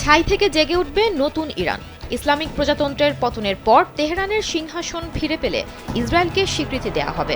ছাই থেকে জেগে উঠবে নতুন ইরান। ইসলামিক প্রজাতন্ত্রের পতনের পর তেহরানের সিংহাসন ফিরে পেলে ইসরায়েলকে স্বীকৃতি দেওয়া হবে,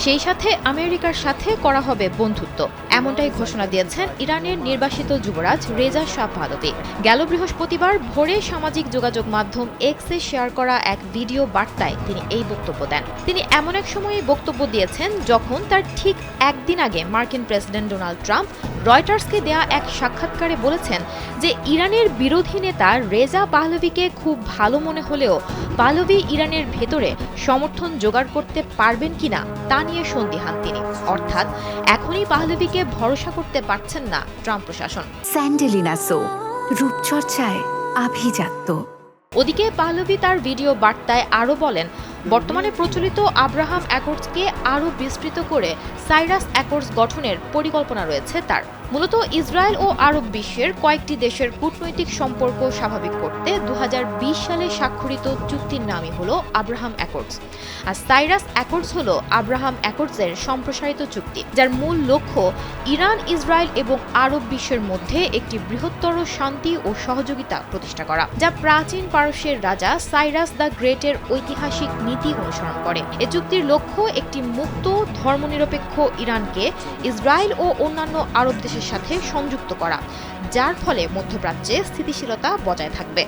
সেই সাথে আমেরিকার সাথে করা হবে বন্ধুত্ব, এমনটাই ঘোষণা দিয়েছেন ইরানের নির্বাসিত যুবরাজ রেজা শাহ পাহলভি। গেল বৃহস্পতিবার ভোরে সামাজিক যোগাযোগ মাধ্যম এক্সে শেয়ার করা এক ভিডিও বার্তায় তিনি এই বক্তব্য দেন। তিনি এমন এক সময়ে বক্তব্য দিয়েছেন যখন তার ঠিক একদিন আগে মার্কিন প্রেসিডেন্ট ডোনাল্ড ট্রাম্প রয়টার্সকে দেয়া এক সাক্ষাৎকারে বলেছেন যে ইরানের বিরোধী নেতা রেজা পাহলভিকে খুব ভালো মনে হলেও পাহলভি ইরানের ভেতরে সমর্থন জোগাড় করতে পারবেন কিনা তা নিয়ে সন্দিহান তিনি। অর্থাৎ এখনই পাহলভিকে ভরসা করতে পারছেন না ট্রাম্প প্রশাসন। স্যান্ডেলিনা সো, রূপচর্চায় আভিজাত্য। ওদিকে পাহলভি তার ভিডিও বার্তায় আরও বলেন, বর্তমানে প্রচলিত আব্রাহাম অ্যাকর্ডসকে আরও বিস্তৃত করে সাইরাস অ্যাকর্ডস গঠনের পরিকল্পনা রয়েছে তার। মূলত ইসরায়েল ও আরব বিশ্বের কয়েকটি দেশের কূটনৈতিক সম্পর্ক স্বাভাবিক করতে 2020 সালে স্বাক্ষরিত চুক্তির নামই হলো আব্রাহাম অ্যাকর্ডস। আর সাইরাস অ্যাকর্ডস হলো আব্রাহাম অ্যাকর্ডসের সম্প্রসারিত চুক্তি, যার মূল লক্ষ্য ইরান, ইসরায়েল এবং আরব বিশ্বের মধ্যে একটি বৃহত্তর শান্তি ও সহযোগিতা প্রতিষ্ঠা করা, যা প্রাচীন পারস্যের রাজা সাইরাস দ্য গ্রেটের ঐতিহাসিক নীতি অনুসরণ করে। এ চুক্তির লক্ষ্য একটি মুক্ত ধর্মনিরপেক্ষ ইরানকে ইসরায়েল ও অন্যান্য আরব দেশের সাথে সংযুক্ত করা, যার ফলে মধ্যপ্রাচ্যে স্থিতিশীলতা বজায় থাকবে।